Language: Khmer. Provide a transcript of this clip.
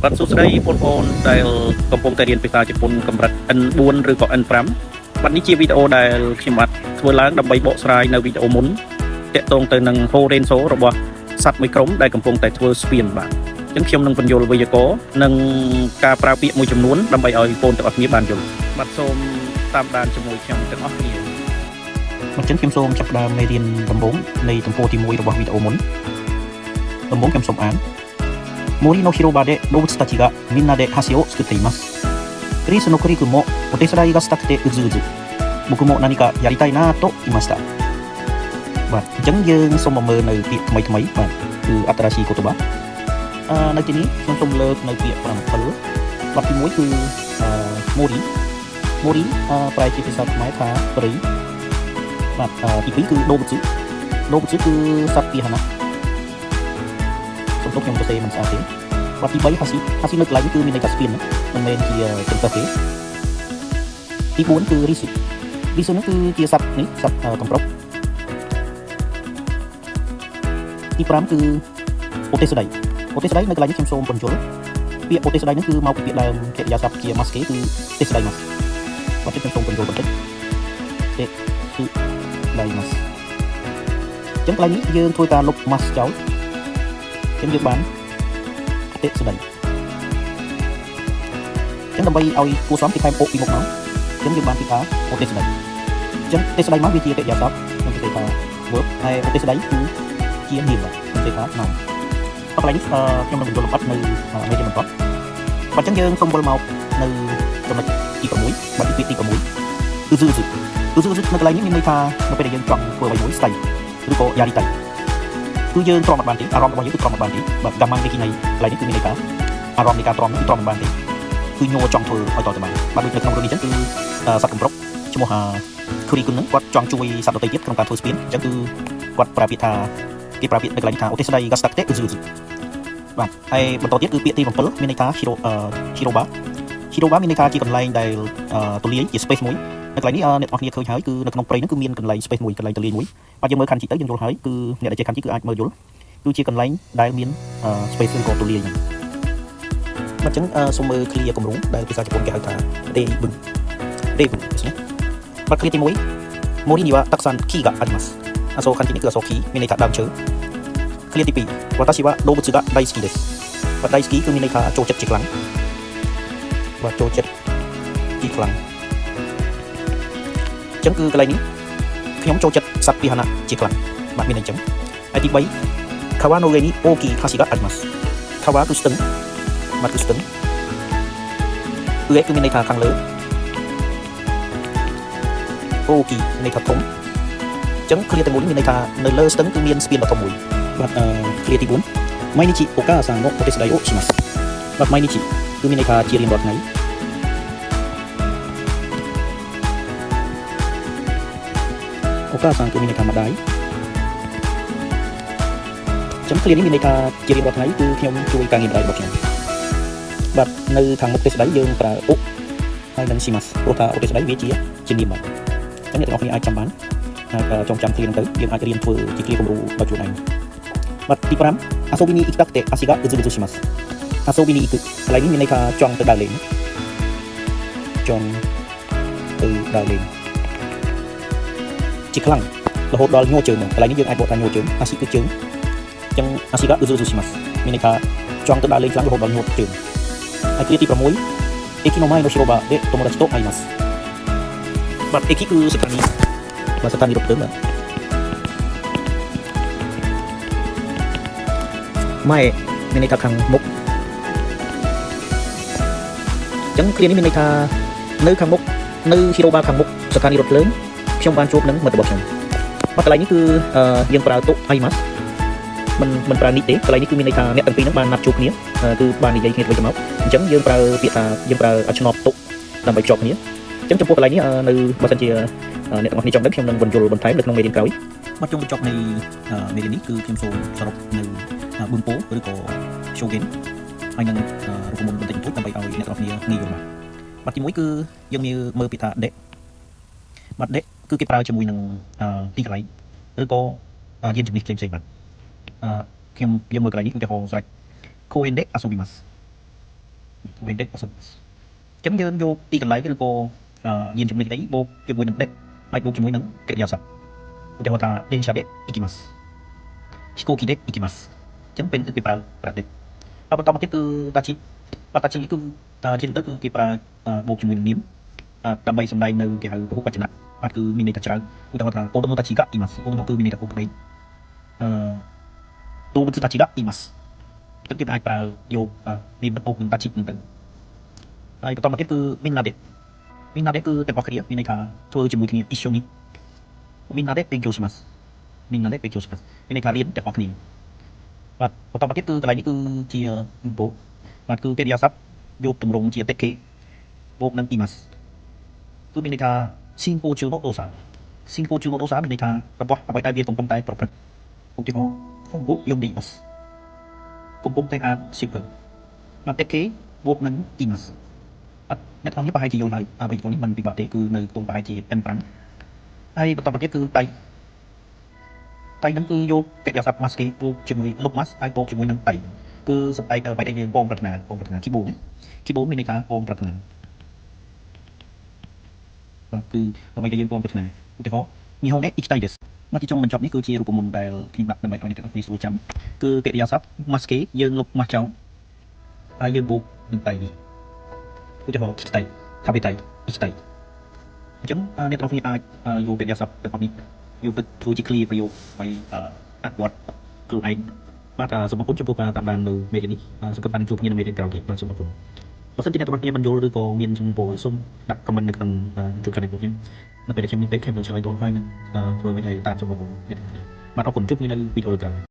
បាត់សួស្តីបងប្អូនដែលកំពុងតែរៀនភាសាជប៉ុនកម្រិត N4 ឬក៏ N5 បាត់នេះជាវីដេអូដែលខ្ញុំបាទធ្វើឡើងដើម្បីបកស្រាយនៅវីដេអូមុនតាក់ទងទៅនឹង Horenso របស់សត្វមួយក្រុមដែលកំពុងតែធ្វើស្ពានបាទអញ្ចឹងខ្ញុំនឹងបញ្យល់វេយ្យាករណ៍និងការប្រើពាក្យមួយចំនួនដើម្បីឲ្យបងប្អូនទាំងអស់គ្នាបានយល់បាទសូមតាមដានជាមួយខ្ញុំទាំងអស់គ្នាអញ្ចឹងខ្ញុំសូមចាប់ផ្ដើមមេរៀនដំបូងនៃទំព័រទី1របស់វីដេអូមុនដំបូងខ្ញុំសូមអាន森の広場で動物たちがみんなで橋を作っています。クリスのクリ君もお手伝いがしたくてうずうず。僕も何かやりたいなと言いました。បាទអញ្ចឹងយើងសូមមើលនៅពាក្យថ្មីៗបាទគឺអត្តរាស៊ី言葉នៅទីនេះខ្ញុំសូមលើកនៅពាក្យ5 7បាទទី1គឺmóriប្រែជាភាសាខ្មែរថាព្រៃបាទទី2គឺ動物គឺសត្វពាហនៈខ្ញុំទៅសេមិនស្អាតទេបាទទី3ហាស៊ីនៅកន្លែងនេះគឺមានន័យថាស្ពានមិនមែនជាចង្កឹះទេទី4គឺរីស៊ូនេះគឺជាសត្វនេះសត្វកំប្រុកទី5គឺអូទេសដៃនៅកន្លែងនេះខ្ញុំសូមបញ្យល់ពាក្យអូទេសដៃនេះគឺមកពីពាក្យដើមកិរិយាសព្ទជា maske គឺទេសដៃ mas បាទខ្ញុំសូមបញ្យល់បន្តិចទេគឺដៃ mas អញ្ចឹងកន្លែងនេះយើងធ្វើការលុប mas ចោលយើងបានទេស្ដីចឹងដើម្បីឲ្យគួរសមគេថែមអូពីមុខមកចឹងយើងបានពីថាអូទេស្ដីចឹងទេស្ដីមកវាជាកិរិយាសព្ទខ្ញុំនិយាយថា verb ហើយអូទេស្ដីគឺជានាមបាទខ្ញុំនិយាយថា noun អត់កន្លែងនេះខ្ញុំនឹងបញ្យល់លម្អិតនៅមេរៀនបន្ទាប់បាទចឹងយើងសូមវិលមកនៅចំណុចទី6បាទទី6គឺស៊ឺនៅកន្លែងនេះមានន័យថានៅពេលដែលយើងចង់ធ្វើអ្វីមួយស្ដីឬក៏យ៉ារីតៃគឺយើងទ្រាំមិនបានទេអារម្មណ៍របស់យើងគឺទ្រាំមិនបានទេបាទកម្មវិធីនៃកន្លែងនេះគឺមានន័យថាអារម្មណ៍នៃការទ្រាំនេះគឺទ្រាំមិនបានទេគឺញ័រចង់ធ្វើឲ្យតទៅបានបាទដូចនៅក្នុងរឿងនេះអញ្ចឹងគឺសត្វកំប្រុកឈ្មោះគ្រីគុណនឹងគាត់ចង់ជួយសត្វដទៃទៀតក្នុងការធ្វើស្ពានអញ្ចឹងគឺគាត់ប្រើពាក្យថាគេប្រើពាក្យនៅកន្លែងនេះថាអូទេសដៃហ្គាស្តាក់តេឧស៊ឺបាទហើយបន្តទៀតគឺពាក្យទី7មានន័យថាហីរ៉ូបាមានន័យថាជាកន្លែងដែលទូលាយជា space មួយនៅកន្លែងនេះអ្នកនរគ្នាឃើញហើយគឺនៅក្នុងព្រៃហ្នឹងគឺមានកន្លែង space មួយកន្លែងទូលាយមួយបាទយើងមើលខណ្ឌជីទៅយើងយល់ហើយគឺអ្នកដែលជាខណ្ឌជីគឺអាចមើលយល់គឺជាកន្លែងដែលមាន space ឬក៏ទូលាយហ្នឹងបាទអញ្ចឹងសូមមើល clear គម្រោងដែលភាសាជប៉ុនគេហៅថាដេប៊ឹងですねបាទ clear ទី1森にはたくさん木がありますអក្សរខណ្ឌទី2គឺអក្សរ key មានន័យថាដើមឈើ clear ទី2私は動物が大好きですបាទ大好きគឺមានន័យថាចូលចិត្តជាខ្លាំងបាទចូលចិត្តជាខ្លាំងអញ្ចឹងគឺកន្លែងនេះខ្ញុំចូលចិត្តសត្វពាហនៈជាខ្លាំងបាទមានន័យអញ្ចឹងហើយទី3川の上に大きい橋があります川គឺស្ទឹងបាទគឺស្ទឹង上គឺមានន័យថាខាងលើ大きいមានន័យថាធំអញ្ចឹង clear ទី1មានន័យថានៅលើស្ទឹងគឺមានស្ពានដ៏ធំមួយបាទclear ទី4毎日お母さんのお手伝いをしますបាទ毎日គឺមានន័យថាជារៀងរាល់ថ្ងៃお母さんគឺមានន័យថាម្ដាយចឹង clear នេះមានន័យថាជារៀងរាល់ថ្ងៃគឺខ្ញុំជួយការងារម្ដាយរបស់ខ្ញុំបាទនៅខាងមុខទេសដៃយើងប្រើអូហើយនឹង shimas ព្រោះថាអូទេសដៃវាជានាមបាទចឹងអ្នកទាំងអស់គ្នាអាចចាំបានហើយចងចាំ clear ហ្នឹងទៅយើងអាចរៀនធ្វើជា clear គំរូដោយខ្លួនឯងបាទទី5遊びに行きたくて足がうずうずします遊びに行くកន្លែងនេះមានន័យថាចង់ទៅដើរលេងជាខ្លាំងរហូតដល់ញ័រជើងកន្លែងនេះយើងអាចបកថាញ័រជើងអាស៊ីគឺជើងអញ្ចឹងអាស៊ីがうずうずしますមានន័យថាចង់ទៅដើរលេងខ្លាំងរហូតដល់ញ័រជើងហើយទី6駅の前の広場で友達と会いますបាទ駅គឺស្ថានីយ៍បាទស្ថានីយ៍រថភ្លើងបាទម៉ែមានន័យថាខាងមុខអញ្ចឹង clear នេះមានន័យថានៅខាងមុខនៅហីរ៉ូបាខាងមុខស្ថានីយ៍រថភ្លើងខ្ញុំបានជួបនឹងមិត្តរបស់ខ្ញុំបាទកន្លែងនេះគឺយើងប្រើតុអៃម៉ាស់មិនប្រើនេះទេកន្លែងនេះគឺមានន័យថាអ្នកទាំងពីរហ្នឹងបានណាត់ជួបគ្នាគឺបាននិយាយគ្នាទៅវិញទៅមកអញ្ចឹងយើងប្រើពាក្យថាយើងប្រើឆ្នប់តុដើម្បីភ្ជាប់គ្នាអញ្ចឹងចំពោះកន្លែងនេះនៅបើសិនជាអ្នកទាំងអស់គ្នាចង់ដឹងខ្ញុំនឹងបញ្យល់បន្ថែមនៅក្នុងមេរៀនក្រោយបាទចុងបញ្ចប់នៃមេរៀននេះគឺខ្ញុំសូមសរុបនៅប៊ឹងពោឬក៏ shogen ហើយនឹងរូបមន្តបន្តិចបន្តួចដើម្បីឲ្យអ្នកទាំងអស់គ្នាងាយយល់បាទទី1គឺយើងមើលពាក្យថា de បាទ de គឺគេប្រើជាមួយនឹងទីកន្លែងឬក៏យានជំនិះផ្សេងៗបាទខ្ញុំមើលកន្លែងនេះឧទាហរណ៍ស្រេច koen de asobimasu về đích chấm như vô đi cần lại cái cô nhìn chúng mình đấy vô cái mùi nắng đấy ai vô cái mùi nắng cái gì sao để họ ta lên sao đấy ikimasu hikoki de ikimasu chấm bên cái bà đấy và bắt đầu cái từ ta chỉ và ta chỉ cái trên đất cái bà vô cái mùi niếm đam bay sầm đây nơi cái hàng của chân và cứ mình ta chả kita họ ta cô đông ta chỉ gặp ikimasu cô đông cứ mình ta cô đấy tôi vẫn ta chỉ gặp ikimasu tức cái bà vô mình bắt đầu ta chỉ mình ai bắt đầu cái từ mình là đấy みんなでくってばかりや、みんなが、そういう自分に一緒に、みんなで勉強します。みんなで勉強します。みんなが rin để học niệm. Và bắt đầu cái từ lại cái chia bộ. Và cứ cái dia sắp vô tùng rộng chia teke. Bộ nâng imas. Cứ mình ga sinpo chu no dosa. Sinpo chu no dosa mình ga rapor apa tai tong tai proper. Cũng chỉ có không bộ dùng đi mas. Cũng tai a super. Và teke bộ nâng imas. អ្នកទាំងនេះប្រហែលជាយល់ហើយអ្វីទាំងនេះមិនពិបាកទេគឺនៅក្នុងប្រហែលជា N5 ហើយបន្តមកទៀតគឺដៃហ្នឹងគឺយកកិច្ចសព្ទ mask គេពូកជាមួយលុប mask ហើយពូកជាមួយនឹងដៃគឺសម្ដែងបែបដែលយើងបងប្រាថ្នា keyboard មានន័យថាបងប្រាថ្នាបាទគឺអ្វីដែលយើងបងប្រាថ្នាឧទាហរណ៍ញីហងនេះ X ដៃ ですមកទីចុងបញ្ចប់នេះគឺជារូបមន្តដែលខ្ញុំដាក់ដើម្បីឲ្យអ្នកទាំងអស់គ្នាស្រួលចាំគឺកិច្ចសព្ទ mask គេយើងលុប mask ចោលហើយយើងបូកនឹងដៃឧទាហរណ៍ស្ដៃថាបិតៃស្ដៃអញ្ចឹងអ្នកទាំងគ្នាអាចយកកិច្ចសព្ទទាំងនេះយកទៅធ្វើជា clear ប្រយោគឲ្យអនុវត្តខ្លួនឯងបាទសូមអរគុណចំពោះការតាមដាននៅមេរៀននេះសូមបានជួបគ្នានៅមេរៀនក្រោយទៀតបាទសូមអរគុណបើសិនជាអ្នកទាំងគ្នាមិនយល់ឬក៏មានចំពោះសូមដាក់ comment នៅក្នុងជួបគ្នាខ្ញុំនៅពេលដែលខ្ញុំមានពេលខ្ញុំនឹងឆ្លើយតបហើយនឹងធ្វើអ្វីដែលតាមសំណួរបាទអរគុណជួបគ្នានៅវីដេអូក្រោយ